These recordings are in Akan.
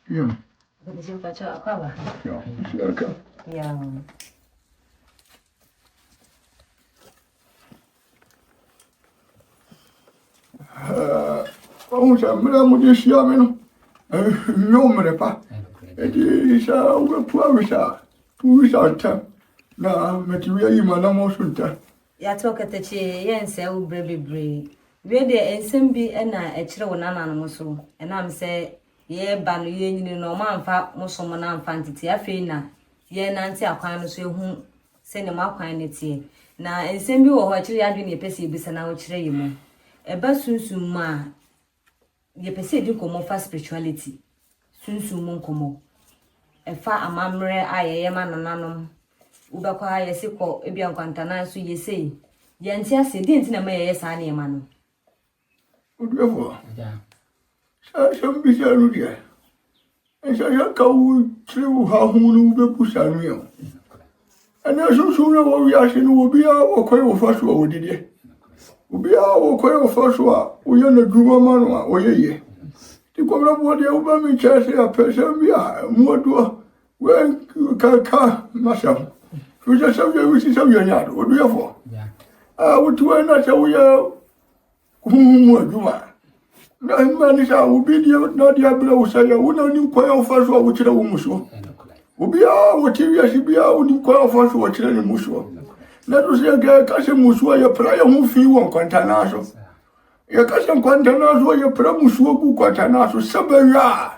Yeah. Yeah. Vamos a ver, vamos a decir, ameno. No me repa. Isa, we puavisa. Puavisa ta. Na, metiwe ima na mosunta. Ya toka tace yan sai u brebre. We de ensem bi na e kire wona na no so. E na am se ye ba no ye nyini no ma amfa moso mo na amfa ntiti afi na ye nanti akwan no so ehu se ne makwan ne tie. Na ensem bi wo ho kire ya dwe ne pese ebisa na wo kire yimo. E ba sunsun ma ye pese di komo fa spirituality. Sunsun mo komo. E fa amamre ayeye ma nananom. Ubakwa yesi ko ebia nkwantana so yesi yanti ase di nti na ma yeye sa na ema no Udefo. Sa mbi sa no dia. Sa ka u triu ha hunu be pusa no yo. Ana so na wo wi ase no obi a wo koy wo faso wo dide. Obi a wo koy wo faso a wo ye na duma ma no a wo yeye. Ti ko bra bo de u ba mi chase a pesa mi a mo do we ka masam. We just have you see some yard, what do you for? What do I not say we are whom Juma? No man is our obedient, not the ablow say, I would not inquire first what which the woman saw. Ubia, what you be out inquire first what the musuo. Let us say a girl cousin Musua, your prayer who feel on Quantanaso. Your cousin Quantanaso, your prayer Musuo, Quantanaso, Sabaya.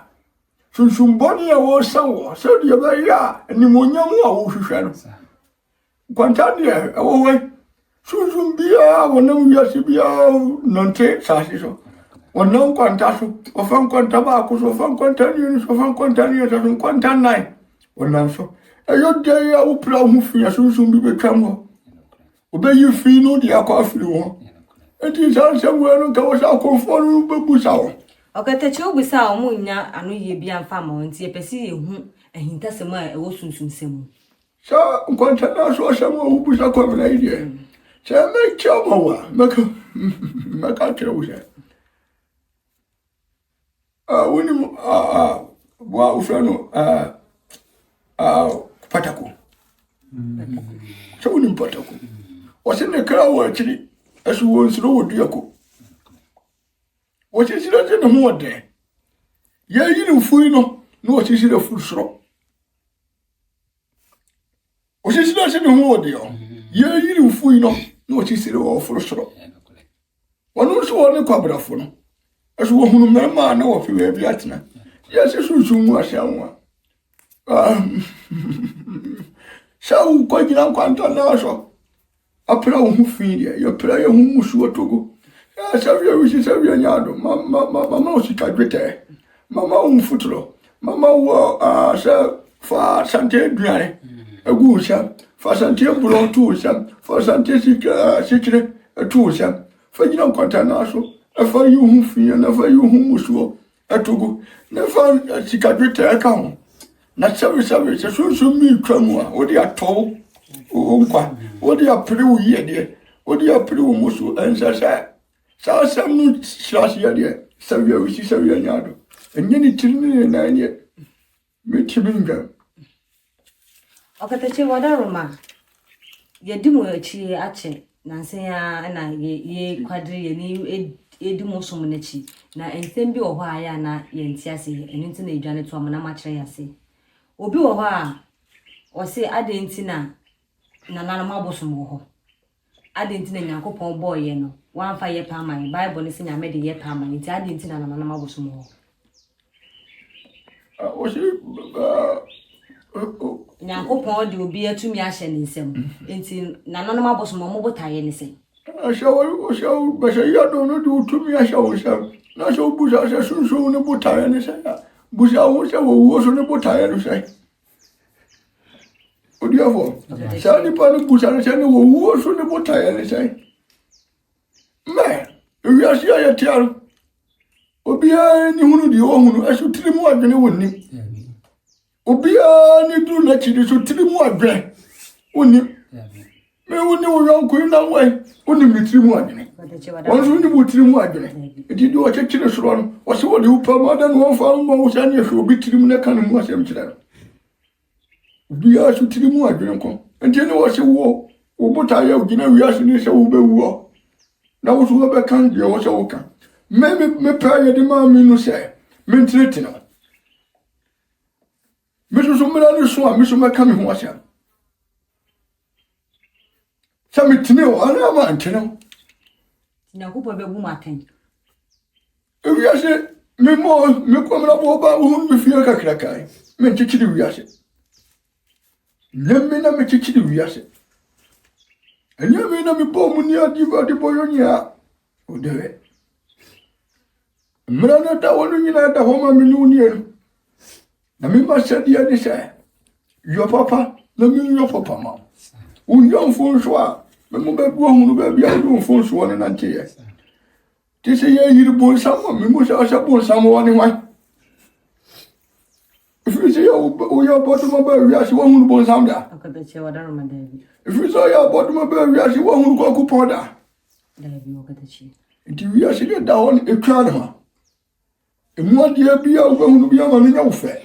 Sumboni was so, so the Abaya, and the Munyam who shall. Quantania, away. Susan Bia, one of Yasibia, Nonte, Sassiso. One no Quantasso, or Fan Quantabacos, or Fan Quantanians, or Fan Quantanians, or Quantanine. One now so. A young day I will plow who fear Susan be become. Obey you feel no the aqua. And it is answer where no was our conform Busao. Okay, the show with our munya and we be and farmer and see a pesi who and he does a man also soon semu. So, Quantana saw someone who was a common idea. So, make trouble, make a trouble. When you wow, Pataku. So, in Pataku was in the crowd actually, as we once rode Yako. What is it in the more day? Yeah, you know, Fuino, no, it is a full straw. What is that in the more day? Yeah, you know, Fuino, no, it is a full straw. One also on the Quabrafono. As one who remember know if you have Yatna. Yes, it's soon was someone. So, quite young Quantanaso. A prayer who feed you, your prayer whom Musua to go. I saw you, which is every yard. Mamma, she can't get there. Mamma, footro. Mamma, sir, for Sante Dry. A good sham, for Sante Bullon tool sham, for Sante secret, a tool sham, for you don't Quantanaso, a for you whom fear, and for you whom Musua, a togo, never she can't get there account. Not service, a soon me crumwa, what they are told. What they are pretty dear, what they are pretty musu, and say. So some new slash yard, so you see so yard, and any children and 9 years. Meet him. Okay, the chiwada Roma. Ye do more chi ache, Nansea and I ye quadri and you do more so much. Now and send be or why na yentiasi and internet journey to a manamatriasi. Obi or say I didn't na Nana Bosom ho. I didn't know Yankopon boy, you know. One fire palmer, Bible is in a made a year palmer, it's I didn't know Nana Bosom ho. Was it? Yankopon do be a 2 me ashen in some. Until Nana Bosom mobile tie anything. I shall, but I don't do to me. I shall say, not so bush as soon about tire and say, Bush I was on about tire to say. What do you have? Sally Pan Bush and say, who was on about tire and say, man, we are here at Tiara. Obia ni hunu di ohunu aso tirimu adwene woni. Obia ni duru na chiri so tirimu adwene woni. Me woni wo yanko na we woni mi tirimu adwene. Once you would trim wagon, it did what a children's run, or so you permanent one found most and you should be trim the cannon was empty. We are to trim wagon, and then was a war, what I have been a reaction is a war. Now, whoever can be also okay. Maybe me pay the man no say, men threaten. Mr. Summer Swan, Mr. McCammy was here. Some to know, I want to know. Now, who will be woman? If you say, me more, me come up over whom we feel like a crack. Men teach you, yes. Let me not me teach you, yes. And you may not be born near the boy on ya. Who do it? Mrana ta wonu nyina da homa milunier. Na me ma said ya ni say. Your papa, na me your papa ma. Wo yon fon so a, me mo be bo hunu be bia do fon so ne nante ye. Ti say ye yiri bon sam, me mo sa bon sam woni wan. If you say your bottom of a ria, she won't bon sam da. If you say your bottom of a ria, she won't go to powder. If you are sitting down a crown. And what year be out going to be a man in your fair?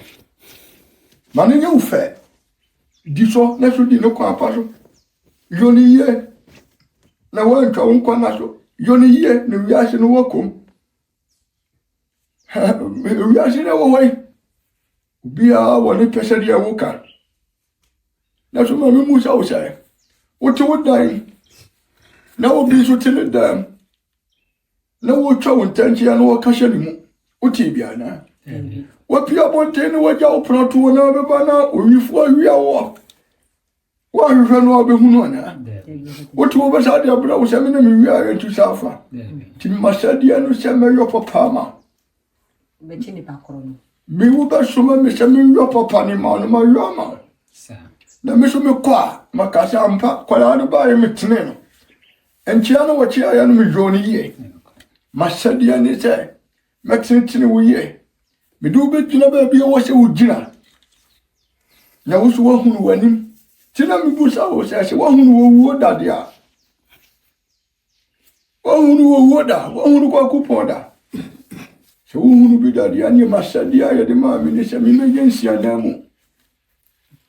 Man in your fair. This all naturally no compassion. You only year. Now, one to one corner. You only year, no reaction walk home. Reaction away. Be a one person here walker. That's what my moose outside. What you would die? Now be so till it down. No more trouble, tension, and no caution. Utibiana. What you want to know what you're proud to another banner, or you for your walk? Why you run over Hunona? What you was out there, bro, seminar, we are into Safa. Tim Masadiano, semi your papa. Me will be so much your papa, ni man, my yama. Na Miss Mqua, Macasampa, Qualano by Mitneno. And Chiano, what you are me, Johnny ye. Masadian is there. Maxine we me do bet you never be a washer with dinner. Now, was one who went him. Tina me boots out, says one who would that ya. One who would that, one who go couponda. So, who be that the animal must say the eye of the man, Minister Emergency and Damo.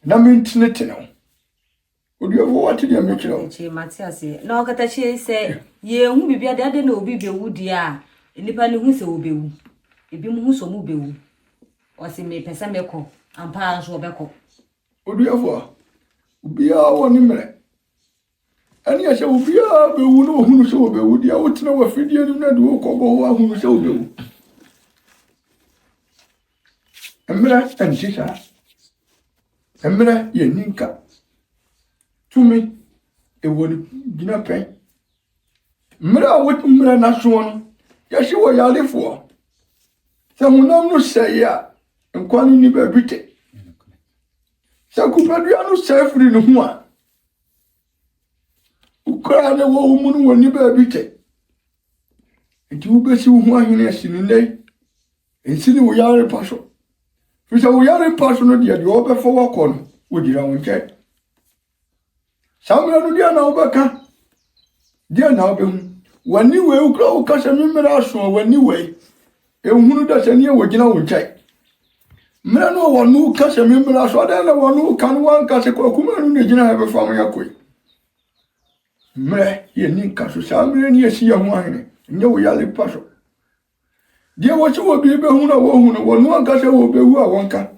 Namin Tinetino. Would you ever watch the Mitchell? Matthias, no, that she say, ye who be a daddy no be wood ya. Independent who so be. If you move so move, or see me Pesameco and Paris or Beco. Would you ever be our 1 minute? And yes, I will be a who so be would you out know a video in that walk over who so do. Emra and Sisa. Emra, ye ninka. To me, it would dinner pay. Mra, what Mra Nasuan? Yes, you were yelling for. Some no say ya, and calling you every day. Sankofa say free no one. Who cried a woman when you every day. And you be so one in a sin day. And see we are a passion. We are a passion, dear, you over for walk on with your own check. Some of you are now back. Dear now, when you will grow, cause I remember us when you way. Who does any of you check? Men no one who cast a member as well, then one who can one cast a cocoon in the general have a family a quick. Me, ye need cast to some and ye see a wine, no yellow puzzle. Dear, what you will be able to know one cast will be who I want can.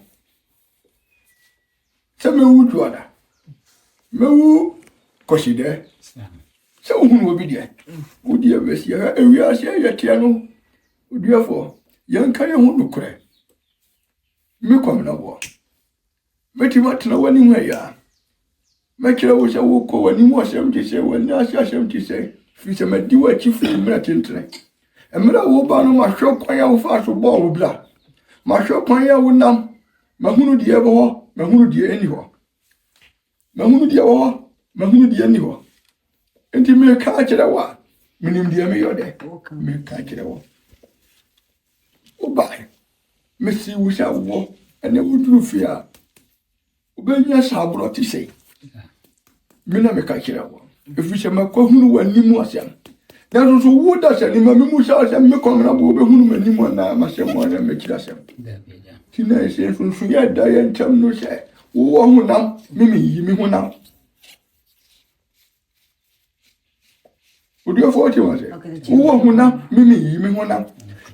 Some wood water. No, cause she there. So who will be there? Would you ever see her? And we are saying that you therefore, young Kayan won't cry. Me come no war. Met him at no anywhere ya. Make it was a walk when he was 70 say, when I 70 say, if a do chief in Metin. And Mera will ban my shop quite fast to ball with blood. My shop quite would numb. Mahunu the ever, Mahunu the anywhere. Mahunu the ever, Mahunu the anywhere. And he may catch it a while. Meaning the mayor there. May catch it a while. Oh, bye. Missy, we shall walk, and they would do fear. Obey us, how brought to say. Mina make a killer. If we shall make one when you must, That's also what does any Mamusa and Mekomabo whom any one now must have one and make us. Tina says from Suya Diane Tam no say, oh, now, Mimi, you now. Would you 40 was it? Oh, now, Mimi, you now.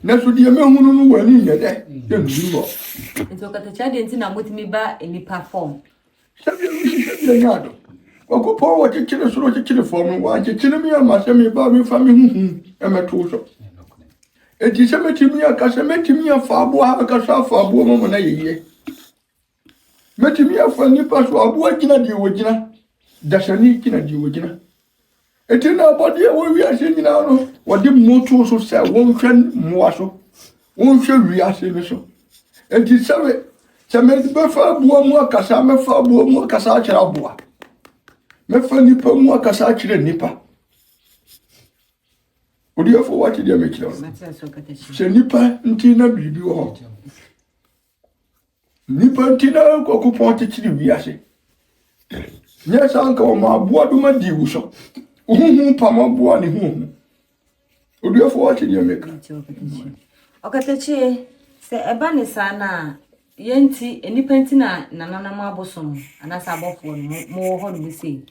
That's what the man who were in your day. Then you go. It's okay to chat in with me back in the platform. Sabian, Kwaku power to kill a sort of kill for me, why you kill me and my semi barmy family, and my torso. It is a metimia, Casametimia, Fabo, a Casa for a woman a year. Metimia for nippers were working at the original. That's a neat in a original. It is now body where we are singing out what the motors of say, one friend moaso, one shall react in the show. And it's seven. Some buffer more Casama for more Casacha bois. Mefa nipa mu akasa akire nipa. Odi afọ wati dia mekira. Se nipa ntina bibi wo ho. Nipa ntina Kwaku pon tikiri wiase. Nya sanka o ma boa do ma di wuso. Huhu pa ma boa ni huhu. Odi afọ wati dia mekira. Okatechi se eba ni sana yenti nipa ntina nanana ma bosom anasa abofo mo ho no sei.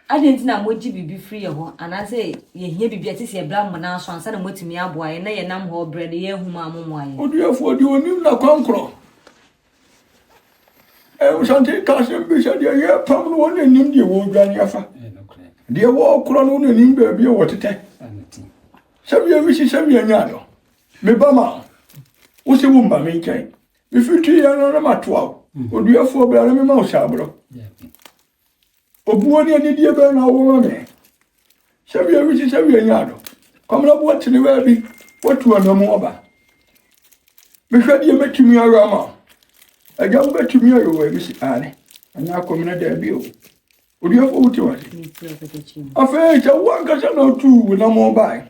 Adentina moji bibi free ho anase ye hia bibi atisi ebra mo na so ansa na motumi aboa ye na ye nam ho bread ye huma amomo aye Odiafo di onim na kwankro usante kasem bi se de ye pam no won anim de wo dwan afa de wo kro no anim ba bi wo tete sabia wisi sabia nyaado me bama wo se wo mba me nkai me fitu ya no na matoa Odiafo bra na me ma o shabro Obuoni ani die be na wo me. Sabia wisi sabia nyaado. Komna bo tini we bi. Watu anamu oba. Me hwade metumi arama. Agam betumi ayo we bisi ane. Anya komna da bi o. Odiafo wuti wase. Afa cha wanka sa na tu na mo bai.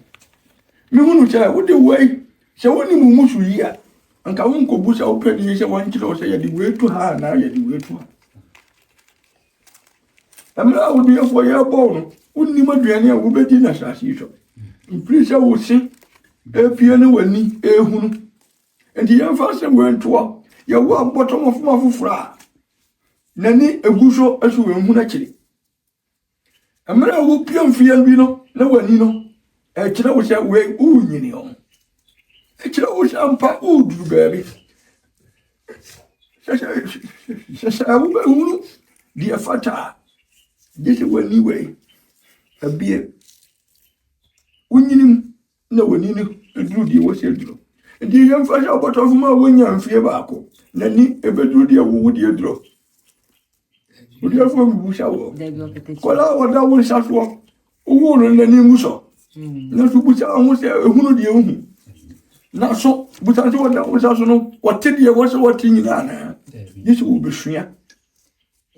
Me hunu cha wo de wei. Se woni mu musu yi a. Anka won ko busa wo pedi se wan kilo se ya di wetu ha na ya di wetu ha. Amra Odiafo ya bon unni maduane a wo bedi na sasi so imprisa wo si epie ne wani ehunu enti ya fa se wentoa ya wo abotom ofuma fufura nani eguso asu wenhu na kire amra wo pie mfia bi no na wani no e kire wo se we unyini o e kire wo se ampa udu bebi sasa wo be hunu dia fata This is when you way a beer. Winning no one in do the was dro. And the young fashion about of my wing and fear bacco. Nanny ever do the wood you draw. Would you have from Bushaw? Kola what that was at work. Who and the Nimuso. Not to put almost a hundred year. Not so, but I thought that was also what 10 years was what in Ghana. This will be sure.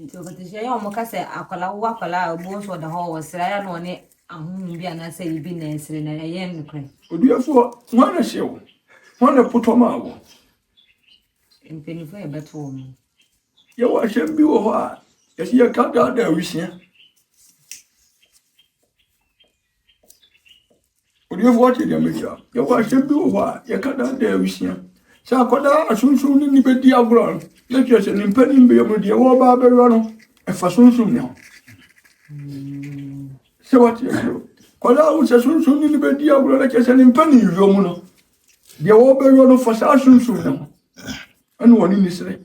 Into the say omokase akola wo akola obo so da ho wasira ya no ne ahun bi anase ibi na esire na ye nkre Odiafo wana shewo wana putoma wo impeni fo e beto wo ye wa shem bi wo ho a ye ye ka da wisia Odiafo what ye mecha ye wa shem bi wo ho a ye ka da wisia sa koda asunsun ni bedi agro na kese ni mpani mbe yo de wo ba be no e fa sunsun ne ho se what ye do koda u se sunsun ni bedi agro na kese ni mpani yo mu no de wo be no fa sa sunsun ne ho anu woni ni sere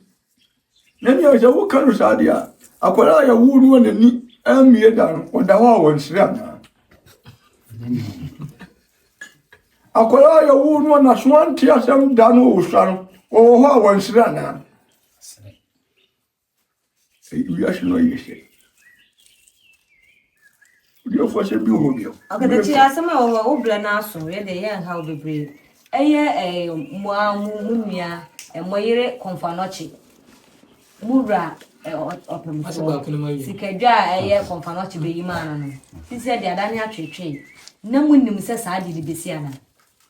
na ni ya wo kanu sa dia akoda ya wu no ni amie da no oda wa won sere ana Akola ya wu no na swanti asem da no usano o ho awansira na we are no yesi Dio fo se bi wo bi okay the chi asema wo bla na so ye de ye ha obebre eye mo mumia moyire konfanochi mura opem sikadwa eye konfanochi be yima no sisi de adani atwetwe na munnim se sa ade besi ana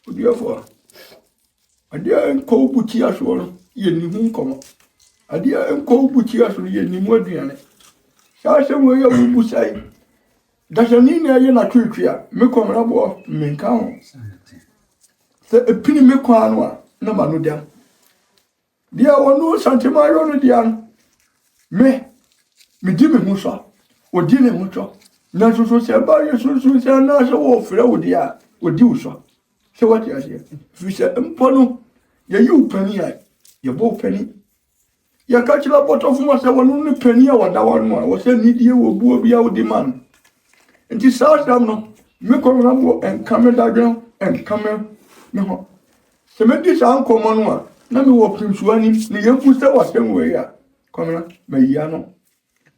Odiafo adia ko buti aso no ye ni hu nkomo adia ko buti aso ye ni mu aduane sa se mo ye bu sai Dashani na ye na twetwea me kwamra bo me nka ho se epini me kwano a na manu dem dia wonu santima yo no dia me di me hu so odi ne hu so na so se ba ye so se na so wo frɛ wo dia odi wo so se what you say fi se mpono ye yu pani ai ye bo pani ya ka chila boto fu ma se wonu ne pani a wada wonu a wo se ni die wo bu obi a wo di man. Nti saasam no me kwamra bo enkame dadwen enkame me ho se me di sankomo no a na me wo prinsuani ne yemfu se wasem we ya kwamra me ya no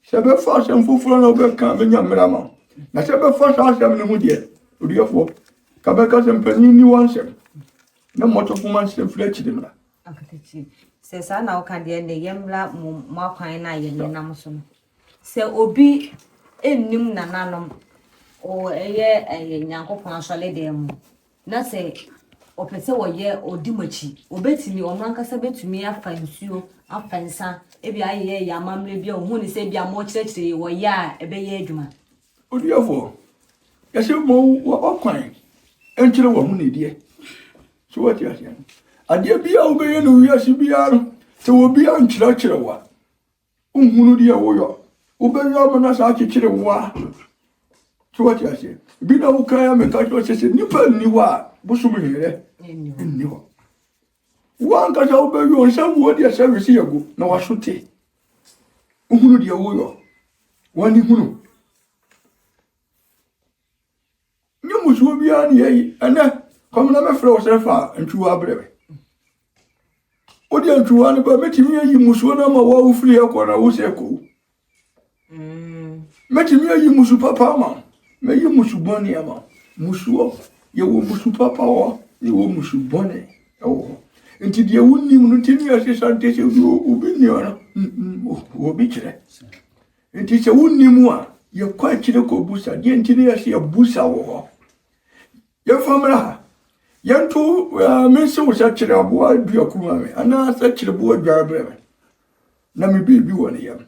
se be fa asem fufuro no be kan be nyamra ma na se be fa saasam ne hu de odiofo ka be ka sem pani ni wansem na motofo man se flechi de mra akatachi se sa na o kan de ne yemla mo akwan na ye ne nam so no se obi ennim nananom o eye nyankopon asole dem na se opese wo ye odimachi obetimi onankasa betumi afa nsuo afa nsa ebi aye ya mamre bia ohun ni se bia mo kirekire wo ya ebe ye adwuma odiafo yase mo okwan enkire wo hu ne die so what you say ade bia obeye no wiase bia no se wo bia nkirekire wa ohunu die wo yo obeyo mo na sa kikire wa. So what you say? Be no kaya me ka to se nipa ni wa bosom here ni wa. Wan ka sa obe yo nsam wo dia service yago na wa sote. Uhunu dia wo yo. Wani hunu. Nyamu so bia ni yi ana kom na me frɛ wo se fa ntwu abrebe. O dia ntwu an ba metimi yi musuo na ma wa wo firi akɔ na wo se ko. Metimi yi musu papa ma. Me yi musu boni ama musu ye wo musu papa wo ye wo musu boni o enti de wonni mu ntini ya se sante se obi ni ona obi kire enti se wonni mu a ye kwa kire ko busa de ntini ya se busa wo ye famra ye nto me se wo sa kire abo adu akuma me ana sa kire bo adwa breme na me bi wo ne yam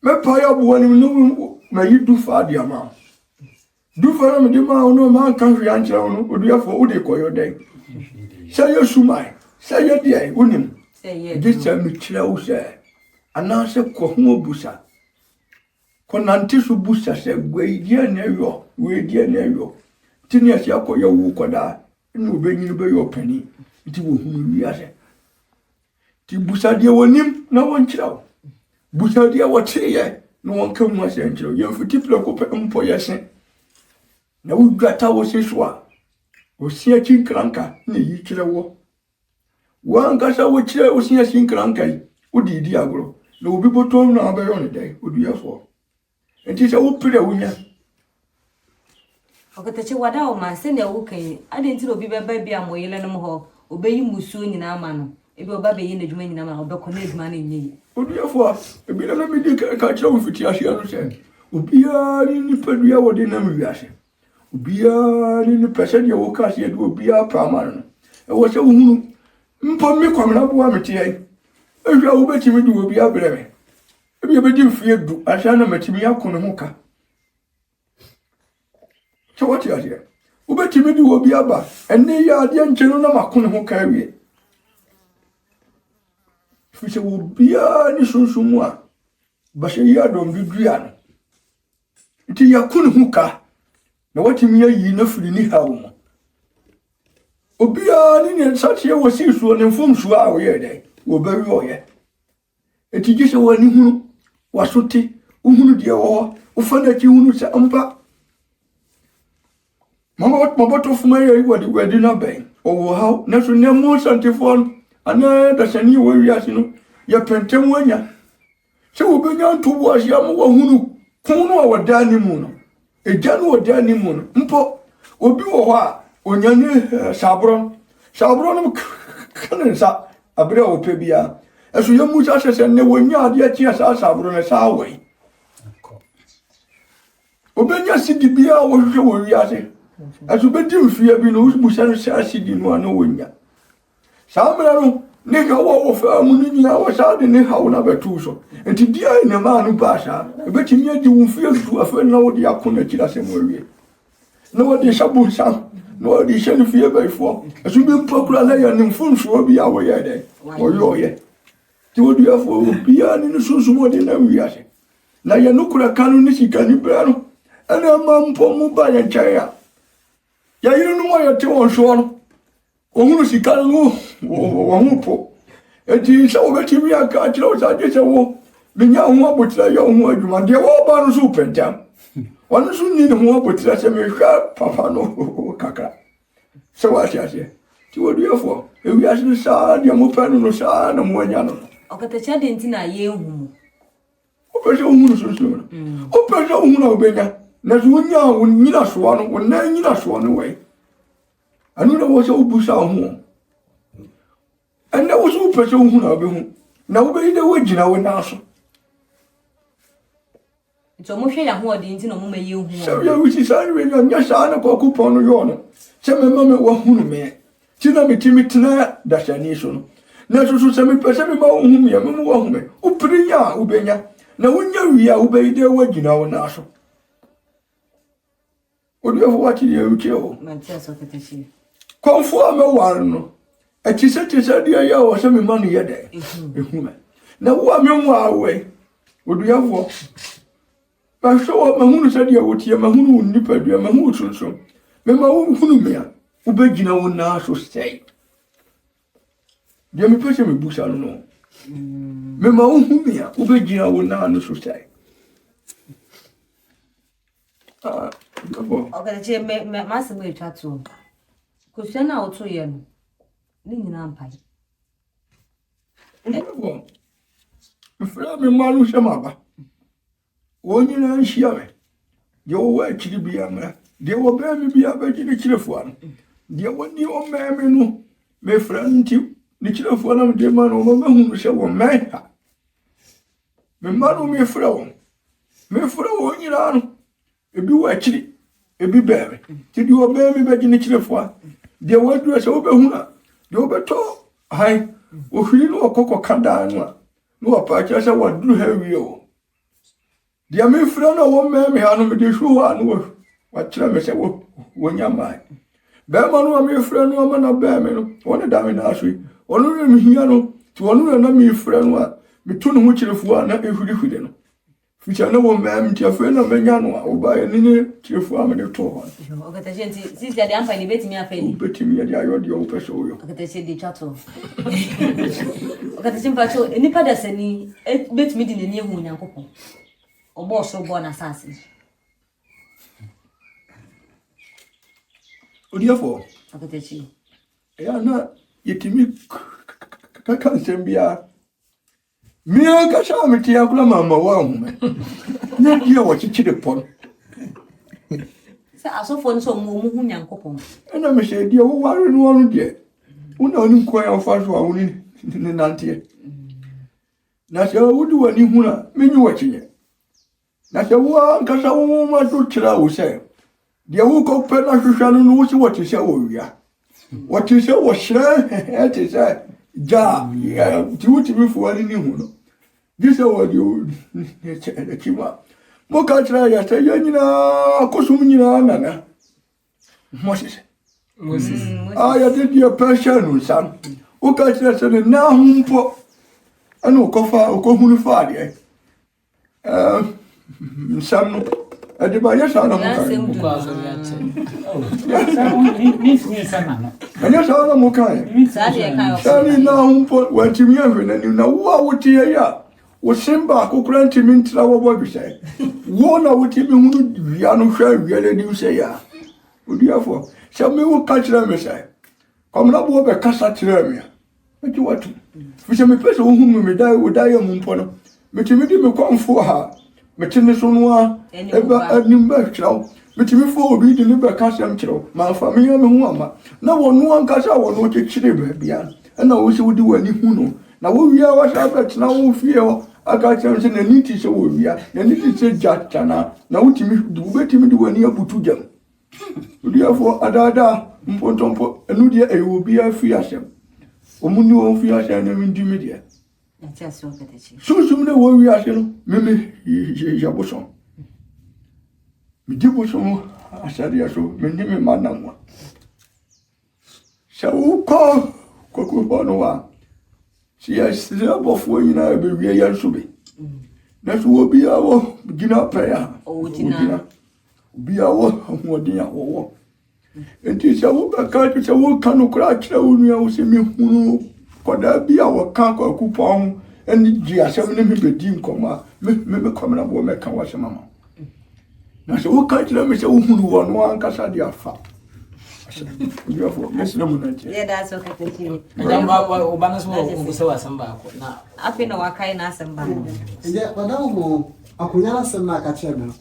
me pa ya bo ni no na yi du fa dia ma du fa na me de ma ono ma kan hwe ankyere ono oduafo wo de koyo den say yesu mai say ye dia wonim say ye Dinsa me kire wo se ana se ko hu obusa ko nante so busa se gwe dia na yo we dia na yo tini asi akoyo wo koda ni obenyi be yo pani ti wo hu wi ase ti busa dia wonim na won kire wo busa dia wo tiye no one come was angel you for tiplo ko pe mpo yesen na wudwata wo seswa wo sia chinkranka na yi kire wo wanga sa wo kire wo sia chinkranka yi odi di agro na obi botom na abayo ne dai oduafo enti sa wo pire wo nya okatachi wada o ma se na wo kan ade ntiro obi beba bia mo yele no ho obeyi musuo nyina ama no ebi oba be yi na dwuma nyina ma obekọ na edwuma na nyi oduafo ebi na me di ka kire wo fiti asia no se obia ni padua wo de na me wiase obia ni pese de wo ka se de obia prama no e wo se wo hunu mpo me kwamna bo amete ai ehwa wo betimi de obia breme ebi ebedi mfie du asia na matimi yakone ho ka so what you say wo betimi de obia ba enne ya ade nkyeno na makone ho ka wie fise wo bia ni sunsumu a ba se ya dom bidua no nti yakone ho ka na watimi yi na firi ni hawo mo obia ni ne satie wo sisuo ne mfomsuo a wo ye dai wo bawi oye eti gise wani hunu wasote uhunu de wo ufanda ki hunu se ampa mama boto fuma ye wadi na ben o how na so ne mo santifon ana da sani wo wiase no ya pentem wanya se wo benya ntobo asia mo wo hunu kunu a wadani mu no ejanu wadani mu no mpo obi wo ho a onyane sabron no kanensa abre o pebia eso ye musa sese ne wonya ade achi asa sabron na sa wai obenya sidi bia wo hwe wo wiase eso bedi mfia bi no musa no sa sidi no ano wonya samra no ne ka wo fa mu ni na wo sa de ne ha wo na betu so enti dia ne ma no ba sa e beti mi adi wo fie du afa na wo de akona kira se mo wie na wo de shabu sa no di shenu fie ba ifo asu bi pokura na ya ne mfunso bi a wo ye de wo yo ye ti wo dia fo bi a ni susu mo de na wi ase na ya no kura kanu ni sika ni bra no ana ma mpo mu ba ya chaya ya yiri no mo ya te won so no ohunu sika no wo hu po eti se wo beti mi aka kira o sa de se wo menya ho abotira ya ho adwuma de wo ba no so pentam wanu so ni ho abotira se me hwa papa no kakra se wa ase ti wo duafo e wi ase sa de mo pa no sa na mo anya no okatacha de ntina ye hu o pe se ohunu so no o pe se ohunu obenya na so nya wo nyina so no wo na nyina so no we anu na wo se obusa ho anda wo so pe se ohunu obehu na wo be de wo gina wo na so so mo hwe ya ho odi nti no mo maye hu so ya wuti sa ni we nya sa na Kwaku pon no yo no se me mama wo hunu me ti na me timi tena da shani so no na so se me pe se me ma wo hu me me wo hu me o prinya wo benya na wo nya wi a wo be de wo gina wo na so o do fo wati ye uche o man tia so katachi konfo a me war no e ti se dia ya wo se me ma no ye de ehu me na wo a me mu awe o do ya fo ba so ma hunu se dia wo tie ma hunu nipa dua ma hunu tuntum me ma wo hunu me a wo be gina wo na so sei dia me pese me busa no me ma wo hunu me a wo be gina wo na no so sei okatachi me masimo etwa to ko hwe na wo to ye no ni nyina ampai me fra me malu shama woni na nshia me de wo wa kiri bia ma de wo ba me bia ba kiri kirefo an de woni o ma me no me fra nti ni kirefo na me de ma no ma hu se wo me ha me ma no me fra wo nyira no ebi wa kiri ebi ba me ti de wo ba me ba kiri kirefo de wo duro se wo be hu na de wo be to hai wo hiri no okoko kada no no pa cha se wa duro ha wi o dia me fra na wo me ha no me de hwu ha no wa kira me se wo nya mai be ma no me fra no ma na be me no wona da me na asui onu me hia no ti onu na me fra no a me to no hu kirefu a na ehuri no ficha na wo me ti afa na me nya no a wo ba ye ni kirefu a me de to ho okatachi nti sisi ya de ampa ni betimi afa ni betimi ya de ayo de o pese o yo okatachi de chato okatachi mpacho enipa da sani betimi di nani ehu nyankopon obo so bo na sase odiafo okatachi ya na yetimi kaka sembia mia ka sha miti ya kula mama wa hu me na dia wa chichire pon sa asofo nso mo hu nyankopon na me se dia wo ware no anu de una oni ko ya fa so a woni ni nantie na se wudi wani hu na menyi wa chinye na se wo ka sa wo ma to kira wo se dia wo ko pe na hwehwa no wo se wo te se wo wia wo te se wo hre te se ja ya ti wuti mi fu wani ni hu no dise wo di ne che de kima mo ka tra ya te ya nyina kosum nyina nana Moses ya te dia passion no san o ka tra se na humpo anu ko fa ko hunu fa de sam no ade ba ya sa na mo ka anya sa na mo ka sa de ka sani na humpo wa timi ahwe na ni na wo wote ya wo simba kokura ntimi ntra wo bo bi sai wo na wote bi hunu wia no hwa wia le ni se ya odiafo se me wo ka kira me sai kom na bo be kasa kira me ati watu fi se me pese wo hunu me dai wo dai mu mpo no me timi di me kwamfo ha me timi so no a eba animba kira me timi fo obi di ni be kasa am kira ma fa me ya me hu ama na wo no an kasa wo no ke kire be bia na wo se wo di wani hu no na wo wia wa sha bet na wo fie o aka chan se na niti se wo wia na niti se jatana na wutimi du betimi di wani abutu jam odiafo adada mpontompo enu dia ewo bia fi asem Omuni won fi ase na mi ndi media. Ati so ketechi. So me wo wi ase no me ya bosom. Me di bosom asari aso me ni me manamwa. Sa wo ko Kwaku bono wa. Si ya sira bofo nyina be wi ya so be. Na so obi a wo gina prayer. O gina. Obi a wo ahodi a wo. Enti sa wo ka ka sa wo ka no kra kira wo nua wo se me hunu koda bi a wo ka Kwaku pon eni ji asem ne me bedi nkoma me komena bo me ka wa se mama. Na so wo ka kira me se wo hunu wo no ankasa dia afa. Yeah, that's okay. Na afi na wakai na asamba. Nje wadawo akunya na sem na ka che me.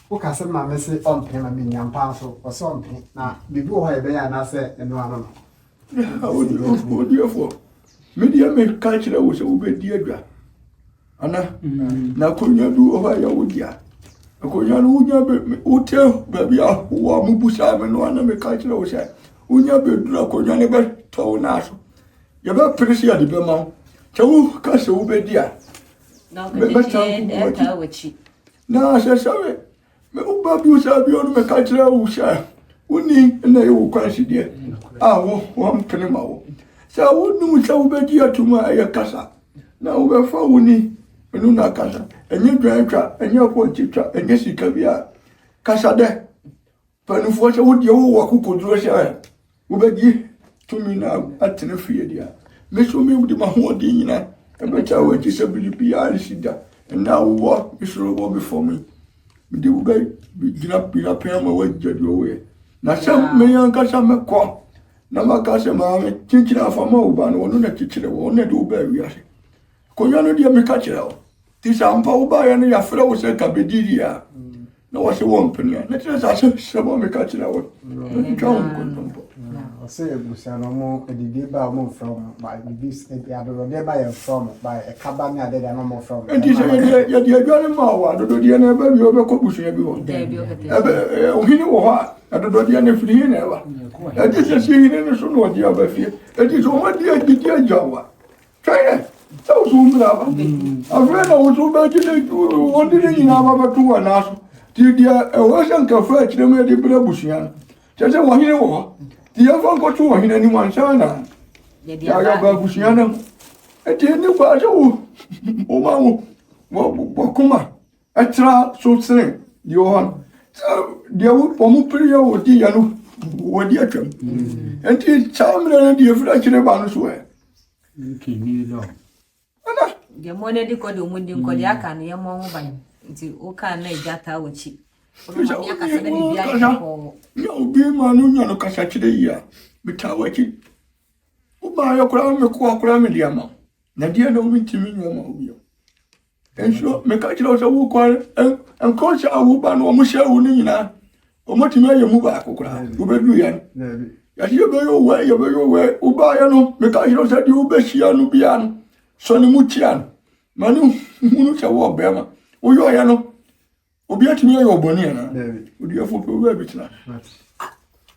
Wo ka sem na me se onpe na me nyampa so o so onpe na bibi wo ha ebe ya na se enu ano no. Odiofo. Media me ka kira wo se wo be di adwa. Ana na konya du o ha ya wo dia. Konya no unya be hotel baby a wo mubusa me no ana me ka kira wo se. Unya be dura konya ne be to na so. Ya be presi ade be ma. Chawu ka se wo be dia. Na ka wechi. Na se sabe. Me uba bi usa bi onu me ka kira wo se. Uni na ye wo kwansi dia. Ah wo mpene ma wo. Sa wo nu sa wo be dia tuma ya kasa. Na wo be fa woni enu na kasa. Enye dwantwa, enye pontitwa, enye sika bia. Kasa de. Panufo se wo dia wo wakokoduro se. Wo be gi tumi na atene fie dia. Me so me wo di ma ho odi nyina. E be cha wo ti se bilibi ya sida. Na wo isoro wo before me. Me di wo be gina pira pema wo jadi wo ye. Na sam me yanka sam me ko. Na makase ma me chinchira fama uba no no na chichire wo ne do ba wi ase. Konya no dia me ka chira wo. Ti sampa uba ya no ya fra wo se ka bediri ya. Na wo se wo mpenia. Na tira sa se mo me ka chira wo. O se egusia no mo edidi ba mo from by this e ado de ba ya from by e kaba ni ade no mo from. Enti se ya dia dwane ma wo adodo dia na ba bi o be ko busuya bi wo. Ebe o hini wo ha adodo dia na firi hini na ba. Edi se si hini ne so no dia ba fie. Edi so ma dia dia jawa. Try so so mbra ba. Afrena wo so ba kile wo di ni na ba ba tu wa na so. Ti dia e wo san ka fra kire me di bra busuya. Tese wo hini wo. Ti ya fa ko tu wo hini ni man sana. Ya ba busuya na. Eti ni ba so o ma wo kuma. Etra so tsen Johan. Dia wo pomu priya wo di ya no wo di atwam. Enti chamre na di fra kire ba no so e. Kini lo. Ana Dia mo ne di ko di mo di ko di aka no ye mo ho ban. Nti o ka na ijata wachi. O no ya ka se na bibia ko. ya obi ma no nya no kasa kire ya. Bitawachi. O ba ya kura me ko kura me dia ma. Na dia no mi timi nyo ma obi. Enso me ka kire o se wo kwa en ko se awu ba no mo se awu ni nyina. O mo timi aye mu ba akokura. O be du ya. Ya si be yo we o ba ya no me ka kire o se di o be hia no bia no. So ni mu tia no. Manu munu se wo be ma. O yo ya no. Obi atimi aye oboni na. O di afo pe o be bitina.